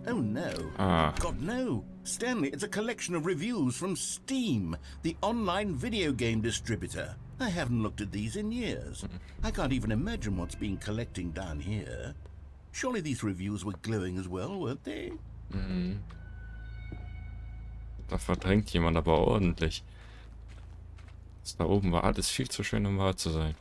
Oh no. God no. Stanley, it's a collection of reviews from Steam, the online video game distributor. I haven't looked at these in years. I can't even imagine what's been collecting down here. Surely these reviews were glowing as well, weren't they? Da verdrängt jemand aber ordentlich. Das da oben war alles viel zu schön, um wahr zu sein.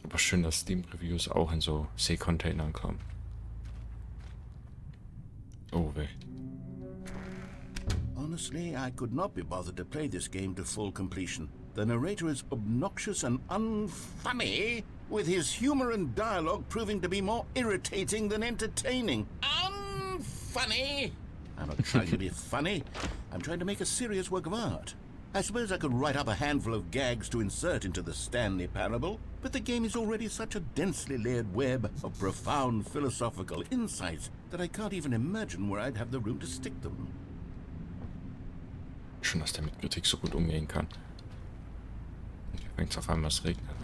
Aber schön, dass Steam-Reviews auch in so Seekontainern kommen. Oh weh. Honestly, I could not be bothered to play this game to full completion. The narrator is obnoxious and unfunny, with his humor and dialogue proving to be more irritating than entertaining. Unfunny? I'm not trying to be funny. I'm trying to make a serious work of art. I suppose I could write up a handful of gags to insert into the Stanley parable, but the game is already such a densely layered web of profound philosophical insights that I can't even imagine where I'd have the room to stick them. Schön, dass der mit Kritik so gut umgehen kann. Und hier fängt es auf einmal das Regnen an.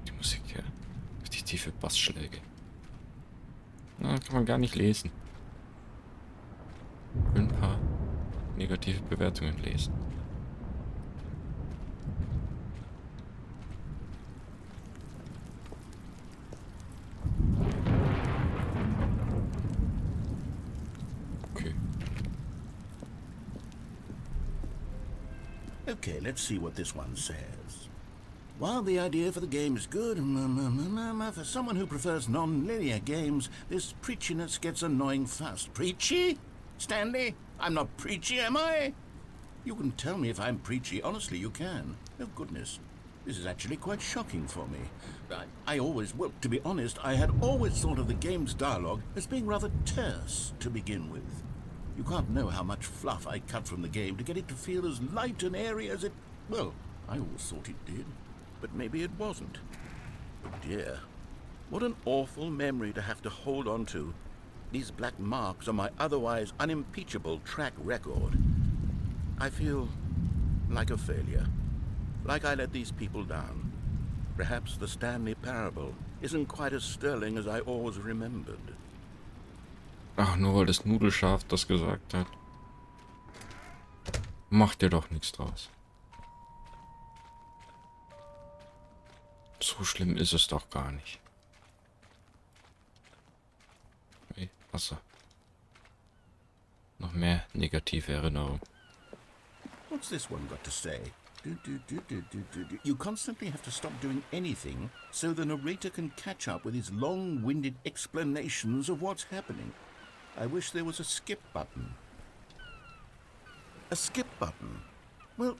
Die Musik hier. Die tiefe Bassschläge. Na, kann man gar nicht lesen. Ich will ein paar negative Bewertungen lesen. Okay, let's see what this one says. While the idea for the game is good, for someone who prefers non-linear games, this preachiness gets annoying fast. Preachy? Stanley? I'm not preachy, am I? You can tell me if I'm preachy. Honestly, you can. Oh, goodness. This is actually quite shocking for me. Well, to be honest, I had always thought of the game's dialogue as being rather terse to begin with. You can't know how much fluff I cut from the game to get it to feel as light and airy as it... Well, I always thought it did, but maybe it wasn't. Oh dear, what an awful memory to have to hold on to. These black marks on my otherwise unimpeachable track record. I feel like a failure, like I let these people down. Perhaps the Stanley parable isn't quite as sterling as I always remembered. Ach, nur weil das Nudelschaf das gesagt hat. Macht dir doch nichts draus. So schlimm ist es doch gar nicht. Hey, Wasser. Noch mehr negative Erinnerungen. What's this one got to say? You constantly have to stop doing anything so the narrator can catch up with his long-winded explanations of what's happening. I wish there was a skip button. A skip button? Well,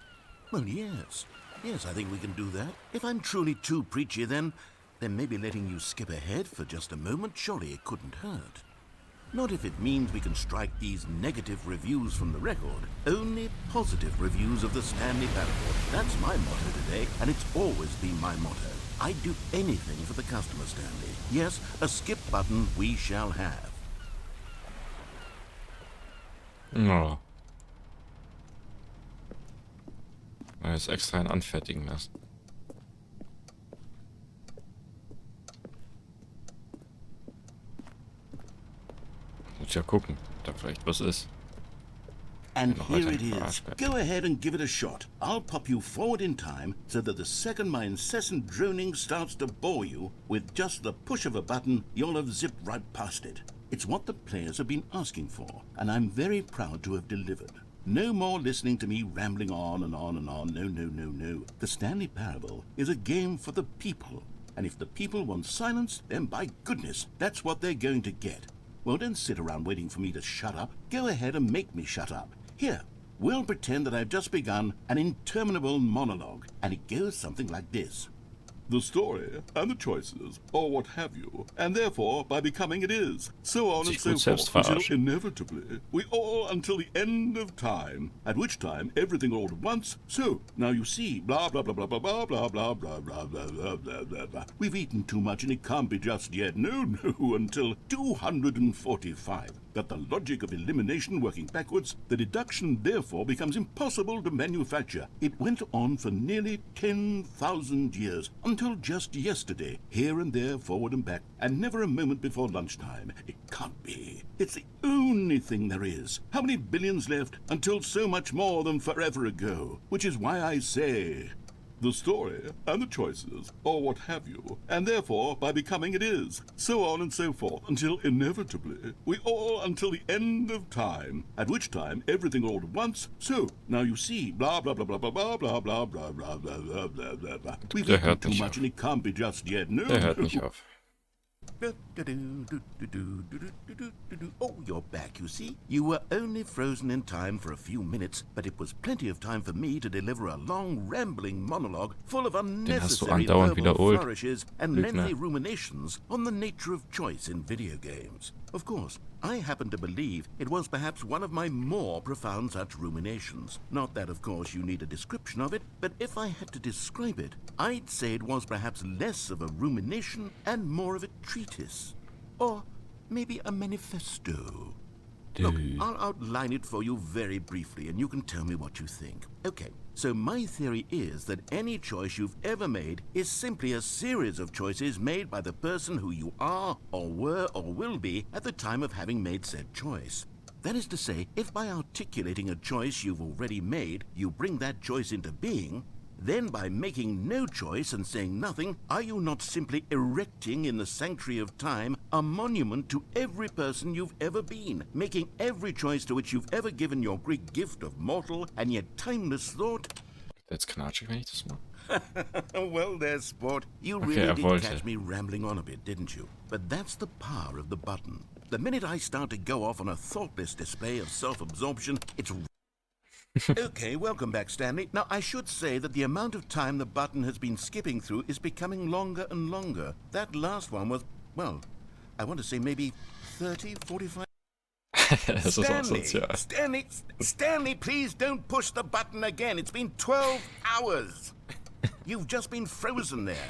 yes. Yes, I think we can do that. If I'm truly too preachy, then maybe letting you skip ahead for just a moment, surely it couldn't hurt. Not if it means we can strike these negative reviews from the record. Only positive reviews of the Stanley parable. That's my motto today, and it's always been my motto. I'd do anything for the customer, Stanley. Yes, a skip button we shall have. Ja. Mal jetzt extra einen anfertigen lassen. Muss ja gucken, ob da vielleicht was ist. And here it is. Go ahead and give it a shot. I'll pop you forward in time so that the second my incessant droning starts to bore you, with just the push of a button, you'll have zipped right past it. It's what the players have been asking for, and I'm very proud to have delivered. No more listening to me rambling on and on and on. No. The Stanley parable is a game for the people, and if the people want silence, then by goodness, that's what they're going to get. Well, don't sit around waiting for me to shut up. Go ahead and make me shut up. Here, we'll pretend that I've just begun an interminable monologue, and it goes something like this. the story, and the choices, or what have you, and therefore, by becoming it is, so on and Sich so gut selbst forth, until verarschen. inevitably, we all until the end of time, at which time everything all at once, so, now you see, blah blah blah blah blah blah blah blah blah blah blah blah blah blah blah. We've eaten too much and it can't be just yet, no, until 245. That the logic of elimination working backwards, the deduction therefore becomes impossible to manufacture. It went on for nearly 10,000 years, until just yesterday, here and there, forward and back, and never a moment before lunchtime. It can't be. It's the only thing there is. How many billions left until so much more than forever ago? Which is why I say, the story, and the choices, or what have you, and therefore, by becoming it is, so on and so forth, until inevitably, we all until the end of time, at which time everything all at once, so, now you see, blah blah blah blah blah blah blah blah blah blah blah blah blah blah blah. We've Der eaten hört too nicht much auf. and it can't be just yet, no. Der hört nicht auf. Oh, you're back, you see? You were only frozen in time for a few minutes, but it was plenty of time for me to deliver a long, rambling monologue full of Den hast du unnecessary andauernd verbal wiederholt. flourishes and Lügner. lengthy ruminations on the nature of choice in video games. Of course, I happen to believe it was perhaps one of my more profound such ruminations. Not that, of course, you need a description of it, but if I had to describe it, I'd say it was perhaps less of a rumination and more of a treatise. Or maybe a manifesto. Look, I'll outline it for you very briefly, and you can tell me what you think. Okay, so my theory is that any choice you've ever made is simply a series of choices made by the person who you are, or were, or will be at the time of having made said choice. That is to say, if by articulating a choice you've already made, you bring that choice into being, then by making no choice and saying nothing, are you not simply erecting in the sanctuary of time a monument to every person you've ever been, making every choice to which you've ever given your great gift of mortal and yet timeless thought? Jetzt knatschig, wenn ich das mache. Well, there's sport. You Okay, really did wollte. catch me rambling on a bit, didn't you? But that's the power of the button. The minute I start to go off on a thoughtless display of self-absorption, it's... Okay, welcome back, Stanley. Now, I should say that the amount of time the button has been skipping through is becoming longer and longer. That last one was, well, I want to say maybe 30, 45... Das ist auch sozial. Stanley, please don't push the button again. It's been 12 hours. You've just been frozen there.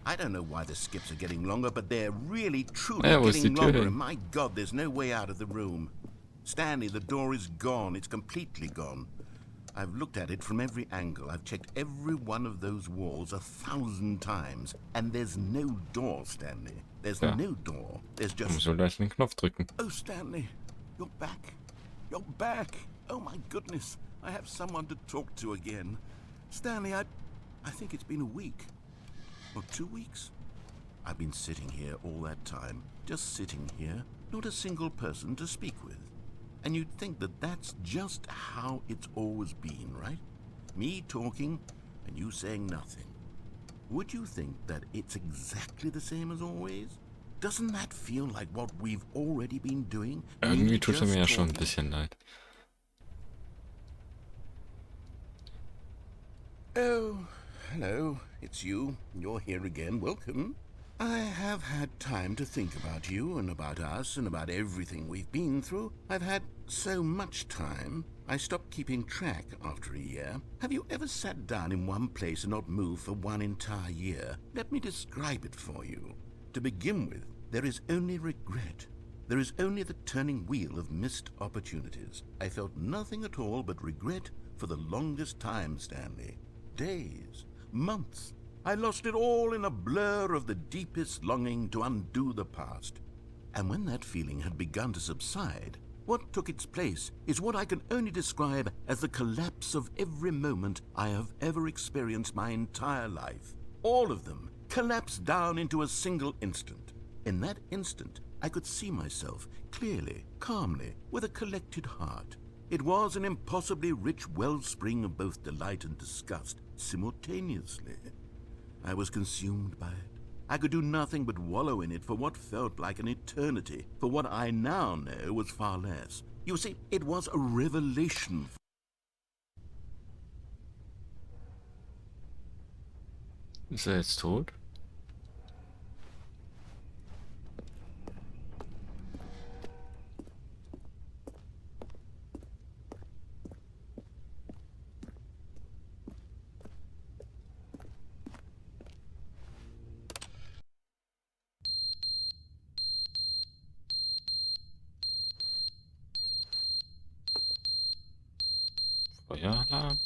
I don't know why the skips are getting longer, but they're really, truly wo ist getting die Tür longer. hin? And my God, there's no way out of the room. Stanley, the door is gone. It's completely gone. I've looked at it from every angle. I've checked every one of those walls 1,000 times. And there's no door, Stanley. There's Ja. no door. There's Du just... musst gleich den Knopf drücken. Oh, Stanley, you're back. You're back. Oh, my goodness. I have someone to talk to again. Stanley, I think it's been a week. Or 2 weeks. I've been sitting here all that time. Just sitting here. Not a single person to speak with. And you'd think that that's just how it's always been, right? Me talking and you saying nothing. Would you think that it's exactly the same as always? Doesn't that feel like what we've already been doing? Irgendwie Me tut er mir ja just schon ein talking? bisschen leid. Oh, hello. It's you. You're here again. Welcome. I have had time to think about you and about us and about everything we've been through. I've had so much time. I stopped keeping track after a year. Have you ever sat down in one place and not moved for one entire year? Let me describe it for you. To begin with, there is only regret. There is only the turning wheel of missed opportunities. I felt nothing at all but regret for the longest time, Stanley. Days, months. I lost it all in a blur of the deepest longing to undo the past. And when that feeling had begun to subside, what took its place is what I can only describe as the collapse of every moment I have ever experienced my entire life. All of them collapsed down into a single instant. In that instant, I could see myself clearly, calmly, with a collected heart. It was an impossibly rich wellspring of both delight and disgust simultaneously. I was consumed by it. I could do nothing but wallow in it for what felt like an eternity, for what I now know was far less. You see, it was a revelation. Ist er jetzt tot? Feueralarm?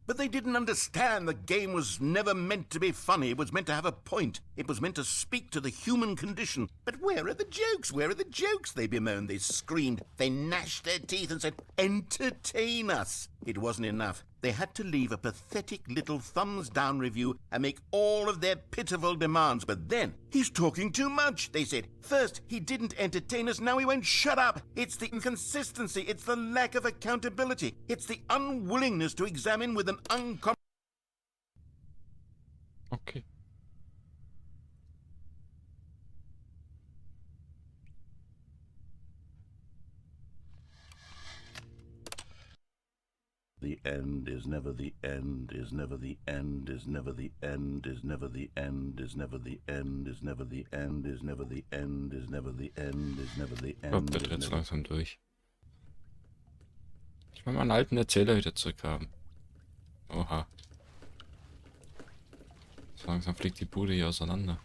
But they didn't understand the game was never meant to be funny. It was meant to have a point. It was meant to speak to the human condition. But where are the jokes? Where are the jokes? They bemoaned, they screamed, they gnashed their teeth and said, entertain us. It wasn't enough. They had to leave a pathetic little thumbs-down review and make all of their pitiful demands. But then, he's talking too much, they said. First, he didn't entertain us, now he won't shut up. It's the inconsistency, it's the lack of accountability, it's the unwillingness to examine with an Okay. The end is never the end, is never the end, is never the end, is never the end, is never the end, is never the end, is never the end, is never the end, is never the Ich glaube, end. der dreht so langsam durch. Ich will meinen alten Erzähler wieder zurückhaben. Oha. So langsam fliegt die Bude hier auseinander.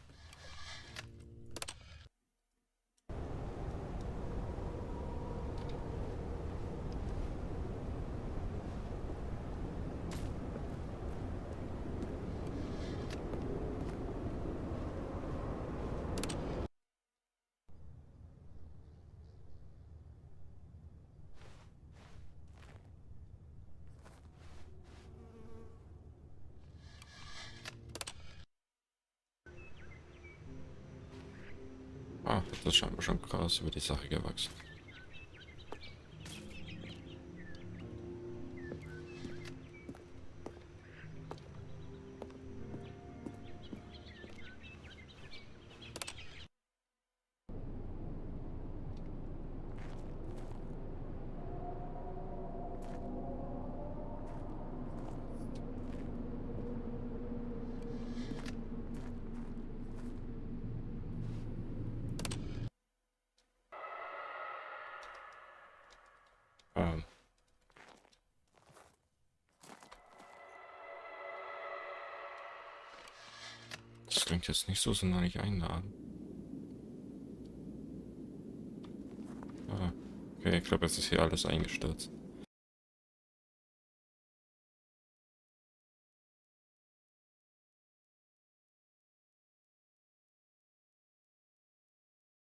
Ah, das ist scheinbar schon krass über die Sache gewachsen. Das klingt jetzt nicht so sonderlich einladend. Ah, okay, ich glaube, jetzt ist hier alles eingestürzt.